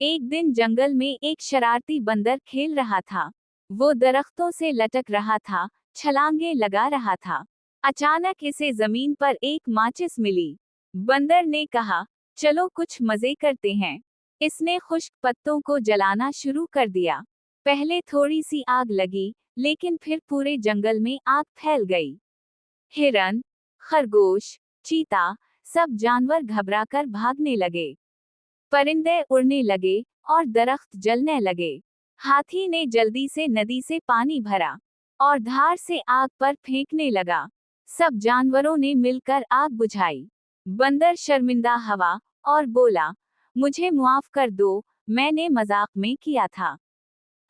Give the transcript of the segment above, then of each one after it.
एक दिन जंगल में एक शरारती बंदर खेल रहा था। वो दरख्तों से लटक रहा था, छलांगे लगा रहा था। अचानक इसे जमीन पर एक माचिस मिली। बंदर ने कहा, चलो कुछ मजे करते हैं। इसने खुश्क पत्तों को जलाना शुरू कर दिया। पहले थोड़ी सी आग लगी, लेकिन फिर पूरे जंगल में आग फैल गई। हिरन, खरगोश, चीता, सब जानवर घबराकर भागने लगे। परिंदे उड़ने लगे और दरख्त जलने लगे। हाथी ने जल्दी से नदी से पानी भरा और धार से आग पर फेंकने लगा। सब जानवरों ने मिलकर आग बुझाई। बंदर शर्मिंदा हुआ और बोला, मुझे मुआफ कर दो, मैंने मजाक में किया था।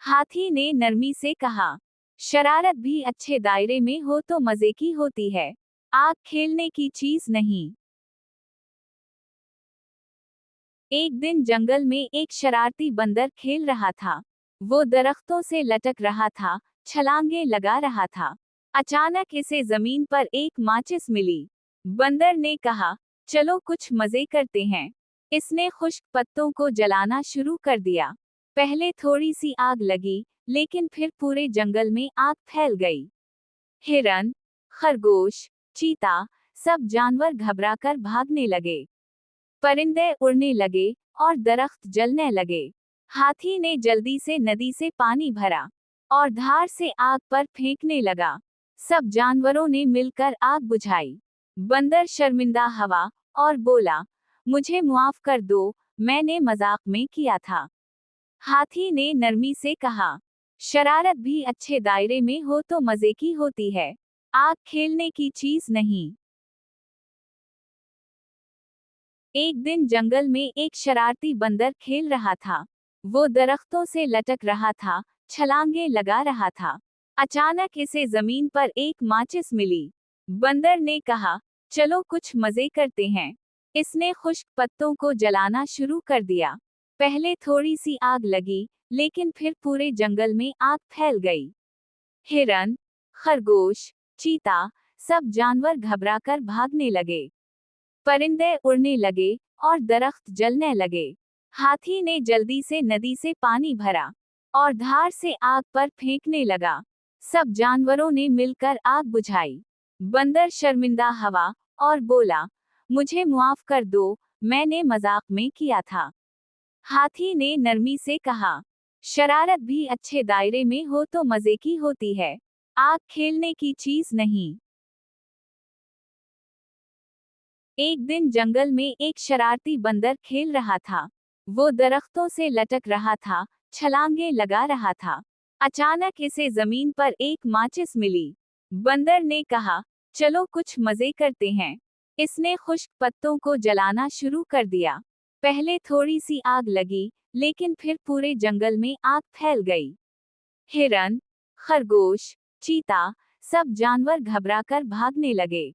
हाथी ने नरमी से कहा, शरारत भी अच्छे दायरे में हो तो मजे की होती है, आग खेलने की चीज नहीं। एक दिन जंगल में एक शरारती बंदर खेल रहा था। वो दरख्तों से लटक रहा था, छलांगे लगा रहा था। अचानक इसे जमीन पर एक माचिस मिली। बंदर ने कहा, चलो कुछ मजे करते हैं। इसने खुश्क पत्तों को जलाना शुरू कर दिया। पहले थोड़ी सी आग लगी, लेकिन फिर पूरे जंगल में आग फैल गई। हिरन, खरगोश, चीता, सब जानवर घबराकर भागने लगे। परिंदे उड़ने लगे और दरख्त जलने लगे। हाथी ने जल्दी से नदी से पानी भरा और धार से आग पर फेंकने लगा। सब जानवरों ने मिलकर आग बुझाई। बंदर शर्मिंदा हुआ और बोला, मुझे मुआफ कर दो, मैंने मजाक में किया था। हाथी ने नरमी से कहा, शरारत भी अच्छे दायरे में हो तो मजे की होती है, आग खेलने की चीज नहीं। एक दिन जंगल में एक शरारती बंदर खेल रहा था। वो दरख्तों से लटक रहा था, छलांगे लगा रहा था। अचानक इसे जमीन पर एक माचिस मिली। बंदर ने कहा, चलो कुछ मजे करते हैं। इसने खुश्क पत्तों को जलाना शुरू कर दिया। पहले थोड़ी सी आग लगी, लेकिन फिर पूरे जंगल में आग फैल गई। हिरन, खरगोश, चीता, सब जानवर घबराकर भागने लगे। परिंदे उड़ने लगे और दरख्त जलने लगे। हाथी ने जल्दी से नदी से पानी भरा और धार से आग पर फेंकने लगा। सब जानवरों ने मिलकर आग बुझाई। बंदर शर्मिंदा हुआ और बोला, मुझे मुआफ कर दो, मैंने मजाक में किया था। हाथी ने नरमी से कहा, शरारत भी अच्छे दायरे में हो तो मजे की होती है, आग खेलने की चीज नहीं। एक दिन जंगल में एक शरारती बंदर खेल रहा था। वो दरख्तों से लटक रहा था, छलांगे लगा रहा था। अचानक इसे जमीन पर एक माचिस मिली। बंदर ने कहा, चलो कुछ मजे करते हैं। इसने खुश्क पत्तों को जलाना शुरू कर दिया। पहले थोड़ी सी आग लगी, लेकिन फिर पूरे जंगल में आग फैल गई। हिरन, खरगोश, चीता, सब जानवर घबराकर भागने लगे।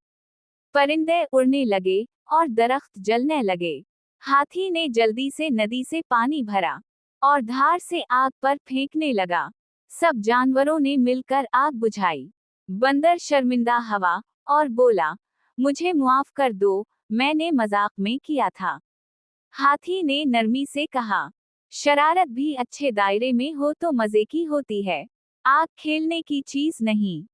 परिंदे उड़ने लगे और दरख्त जलने लगे। हाथी ने जल्दी से नदी से पानी भरा और धार से आग पर फेंकने लगा। सब जानवरों ने मिलकर आग बुझाई। बंदर शर्मिंदा हुआ और बोला, मुझे मुआफ कर दो, मैंने मजाक में किया था। हाथी ने नरमी से कहा, शरारत भी अच्छे दायरे में हो तो मजे की होती है, आग खेलने की चीज नहीं।